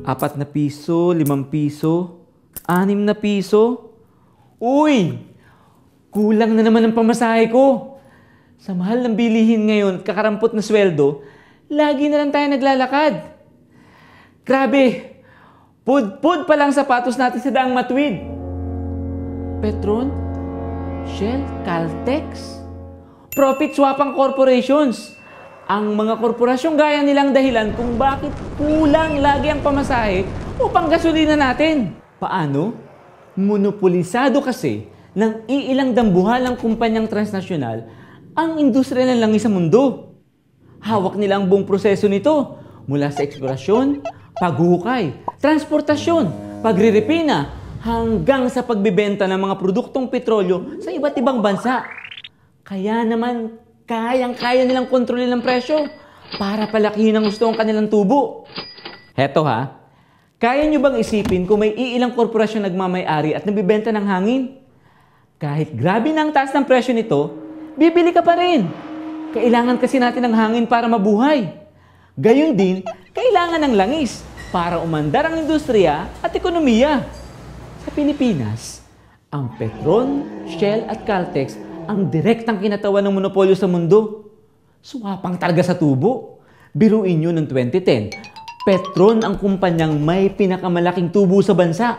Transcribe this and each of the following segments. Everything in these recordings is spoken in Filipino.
4 piso, 5 piso, 6 piso. Uy! Kulang na naman ang pamasahe ko. Sa mahal ng bilihin ngayon at kakarampot na sweldo, lagi na lang tayo naglalakad. Grabe! Pud-pud pa lang sapatos natin sa daang matuwid. Petron, Shell, Caltex, profit swapang corporations. Ang mga korporasyong gaya nilang dahilan kung bakit kulang lagi ang pamasahe o panggasolina natin. Paano? Monopolisado kasi ng iilang dambuhalang kumpanyang transnasyonal ang industriya ng langis sa mundo. Hawak nila ang buong proseso nito mula sa eksplorasyon, paghuhukay, transportasyon, pagrirepina, hanggang sa pagbibenta ng mga produktong petrolyo sa iba't ibang bansa. Kaya naman, kayang-kaya nilang kontrolin ang presyo para palakihin ang gusto ng kanilang tubo. Heto ha, kaya nyo bang isipin kung may iilang korporasyon nagmamay-ari at nabibenta ng hangin? Kahit grabe na ang taas ng presyo nito, bibili ka pa rin. Kailangan kasi natin ng hangin para mabuhay. Gayon din, kailangan ng langis para umandar ang industriya at ekonomiya. Sa Pilipinas, ang Petron, Shell at Caltex ang direktang kinatawan ng monopolyo sa mundo. Suwapang talaga sa tubo. Biruin nyo noong 2010, Petron ang kumpanyang may pinakamalaking tubo sa bansa.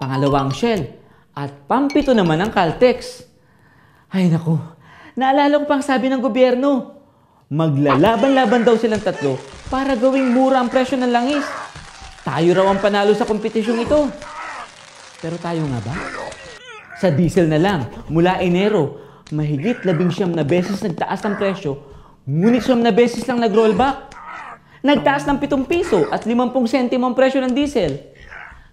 Pangalawa ang Shell. At pampito naman ang Caltex. Ay naku, naalala ko pang sabi ng gobyerno, maglalaban-laban daw silang tatlo para gawing mura ang presyo ng langis. Tayo raw ang panalo sa kompetisyong ito. Pero tayo nga ba? Sa diesel na lang, mula Enero, mahigit 19 na beses nagtaas ang presyo, ngunit 9 na beses lang nag-rollback. Nagtaas ng 7 piso at 50 sentimo ang presyo ng diesel.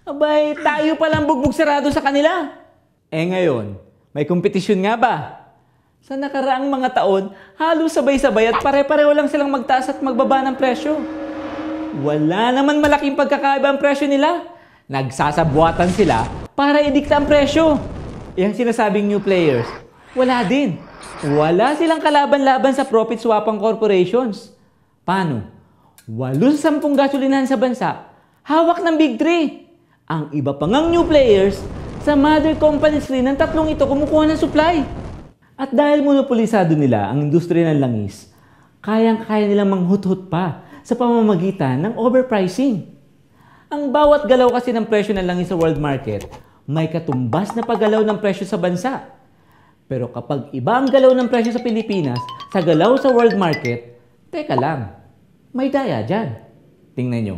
Abay, tayo palang bugbog sarado sa kanila. Ngayon, may kompetisyon nga ba? Sa nakaraang mga taon, halos sabay-sabay at pare-pareho lang silang magtaas at magbaba ng presyo. Wala naman malaking pagkakaiba ang presyo nila. Nagsasabuatan sila para idikta ang presyo. Yang sinasabing new players, wala din. Wala silang kalaban-laban sa profit swapang corporations. Paano? 8 sa 10 gasolinahan sa bansa, hawak ng Big 3. Ang iba pang new players, sa mother companies rin ng tatlong ito kumukuha ng supply. At dahil monopolisado nila ang industriya ng langis, kayang-kaya nilang manghuthut pa sa pamamagitan ng overpricing. Ang bawat galaw kasi ng presyo ng langis sa world market, may katumbas na paggalaw ng presyo sa bansa. Pero kapag iba ang galaw ng presyo sa Pilipinas sa galaw sa world market, teka lang, may daya dyan. Tingnan nyo.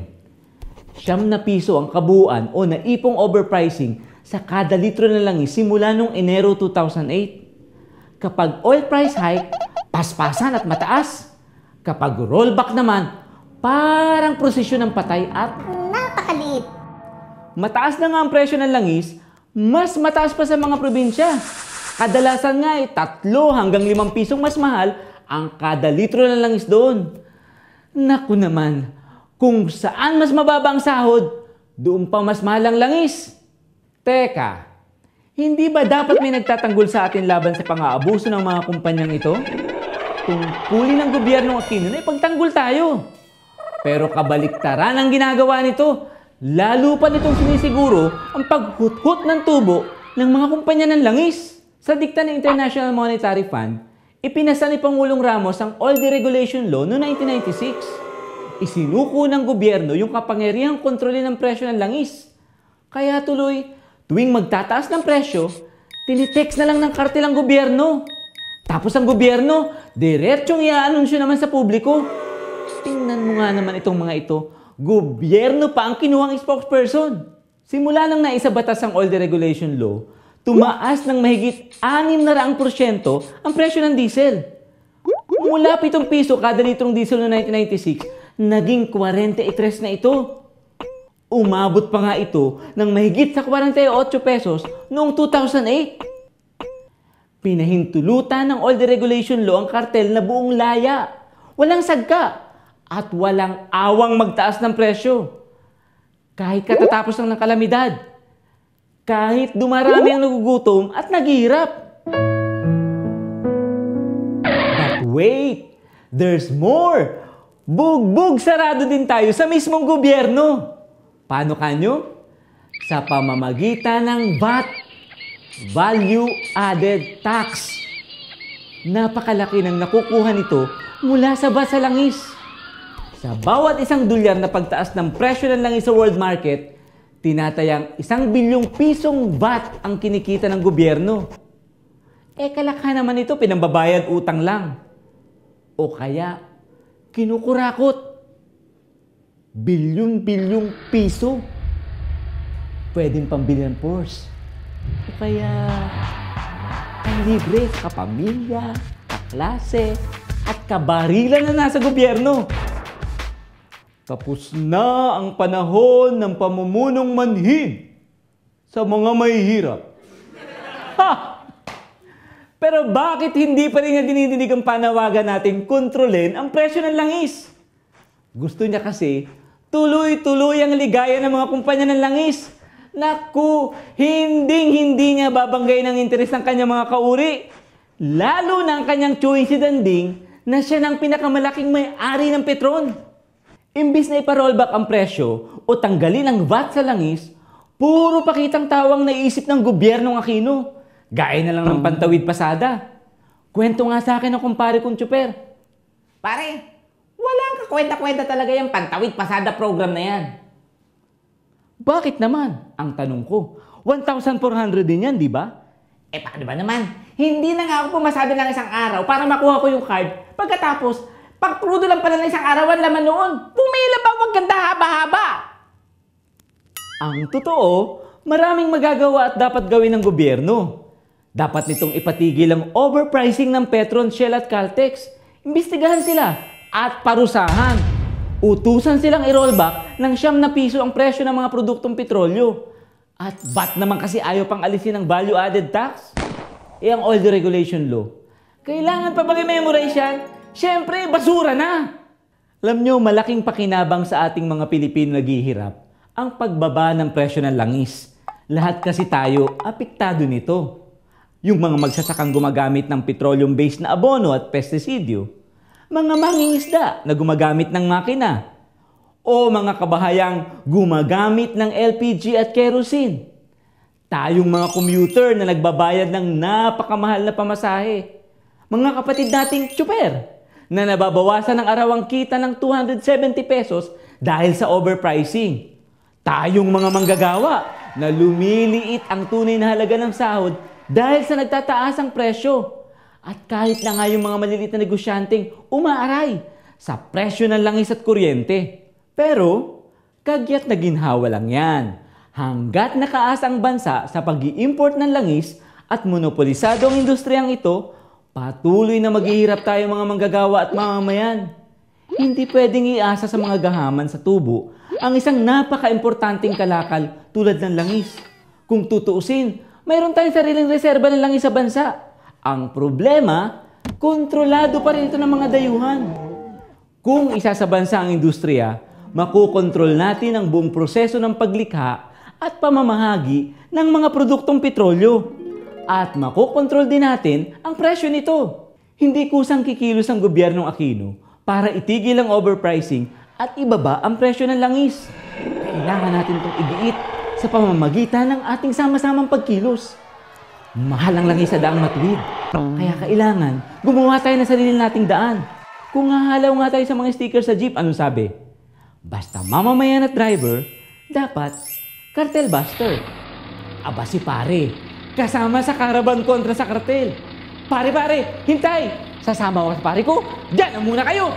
9 piso ang kabuuan o naipong overpricing sa kada litro ng langis simula noong Enero 2008. Kapag oil price hike, paspasan at mataas. Kapag rollback naman, parang prosesyon ng patay at napakaliit. Mataas na nga ang presyo ng langis, mas mataas pa sa mga probinsya. Kadalasan nga 3 hanggang 5 pisong mas mahal ang kada litro ng langis doon. Naku naman, kung saan mas mababa ang sahod, doon pa mas mahal ang langis. Teka, hindi ba dapat may nagtatanggol sa atin laban sa pang-aabuso ng mga kumpanyang ito? Tungkulin ng gobyernong Aquino na ipagtanggol tayo. Pero kabaliktaran ang ginagawa nito. Lalo pa nitong sinisiguro ang paghuthut ng tubo ng mga kumpanya ng langis. Sa dikta ng International Monetary Fund, ipinasa ni Pangulong Ramos ang Oil Deregulation Law noong 1996. Isinuko ng gobyerno yung kapangyarihang kontrolin ng presyo ng langis. Kaya tuloy, tuwing magtataas ng presyo, tinitext na lang ng kartel ang gobyerno. Tapos ang gobyerno, diretsyong i-anunsyo naman sa publiko. Tingnan mo nga naman itong mga ito, gobyerno pa ang kinuhang spokesperson. Simula nang naisabatas ang Oil Deregulation Law, tumaas ng mahigit 600% ang presyo ng diesel. Mula 7 piso kada litrong diesel noong 1996, naging 43 na ito. Umabot pa nga ito ng mahigit sa 48 pesos noong 2008. Pinahintulutan ng Oil Deregulation Law ang kartel na buong laya, walang sagka, at walang awang magtaas ng presyo. Kahit katatapos lang ng kalamidad. Kahit dumarami ang nagugutom at naghihirap. But wait! There's more! Bugbog sarado din tayo sa mismong gobyerno. Paano kanyo? Sa pamamagitan ng VAT, Value Added Tax. Napakalaki ng nakukuha nito mula sa VAT sa langis. Sa bawat isang dolyar na pagtaas ng presyo ng langis sa world market, tinatayang 1 bilyong pisong VAT ang kinikita ng gobyerno. Kalakhan naman ito, pinambabayad utang lang. O kaya, kinukurakot. Bilyon-bilyong piso. Pwedeng pambili ng Porsche. O kaya, libre sa kapamilya, kaklase, at kabarilan na nasa gobyerno. Tapos na ang panahon ng pamumunong manhid sa mga mahihirap. Ha! Pero bakit hindi pa rin nga dinidinig ang panawagan natin kontrolin ang presyo ng langis? Gusto niya kasi tuloy-tuloy ang ligaya ng mga kumpanya ng langis. Naku, hindi niya babanggay ng interes ng kanyang mga kauri. Lalo na ang kanyang chewing si Danding na siya ng pinakamalaking may-ari ng Petron. Imbis na ipa-rollback ang presyo o tanggalin ang VAT sa langis, puro pakitang tawang naisip ng gobyernong Aquino. Gaya na lang ng pantawid pasada. Kwento nga sa akin ng kumpare kong tsuper. Pare, walang kakwenta-kwenta talaga yung pantawid pasada program na yan. Bakit naman? Ang tanong ko. 1,400 din yan, di ba? Paano ba naman? Hindi na nga ako pumasada ng isang araw para makuha ko yung card. Pagkatapos, pag-crudo lang pala ng isang araw ang laman noon. Pumila pa wag ganda haba-haba. Ang totoo, maraming magagawa at dapat gawin ng gobyerno. Dapat nitong ipatigil ang overpricing ng Petron, Shell at Caltex. Imbestigahan sila at parusahan. Utusan silang i-rollback ng 9 piso ang presyo ng mga produktong petrolyo. At ba't naman kasi ayaw pang alisin ang value added tax? Ang oil deregulation law. Kailangan pa bang i-memorize yan? Siyempre, basura na! Alam nyo, malaking pakinabang sa ating mga Pilipino naghihirap ang pagbaba ng presyo ng langis. Lahat kasi tayo apektado nito. Yung mga magsasakang gumagamit ng petroleum-based na abono at pestisidyo, mga mangingisda na gumagamit ng makina, o mga kabahayang gumagamit ng LPG at kerosene. Tayong mga commuter na nagbabayad ng napakamahal na pamasahe. Mga kapatid nating tsuper na nababawasan ng arawang kita ng 270 pesos dahil sa overpricing. Tayong mga manggagawa na lumiliit ang tunay na halaga ng sahod dahil sa nagtataas ang presyo. At kahit na nga yung mga maliliit na negosyanteng umaaray sa presyo ng langis at kuryente. Pero, kagyat na ginhawa lang yan. Hanggat nakaasa ang bansa sa pag-i-import ng langis at monopolisado ang industriyang ito, patuloy na maghihirap tayo mga manggagawa at mamamayan. Hindi pwedeng iasa sa mga gahaman sa tubo ang isang napaka-importanting kalakal tulad ng langis. Kung tutuusin, mayroon tayong sariling reserba ng langis sa bansa. Ang problema, kontrolado pa rin ito ng mga dayuhan. Kung isa sa bansa ang industriya, makukontrol natin ang buong proseso ng paglikha at pamamahagi ng mga produktong petrolyo. At makukontrol din natin ang presyo nito. Hindi kusang kikilos ang gobyernong Aquino para itigil ang overpricing at ibaba ang presyo ng langis. Kailangan natin itong igiit sa pamamagitan ng ating sama-samang pagkilos. Mahal ang langis sa daang matuwid. Kaya kailangan gumawa tayo ng sarili nating daan. Kung hahalaw nga tayo sa mga sticker sa jeep, anong sabi? Basta mamamayan at driver, dapat cartel buster. Aba si pare, kasama sa karaban kontra sa kartel. Pare, hintay! Sasama ko sa pare ko, dyan na muna kayo!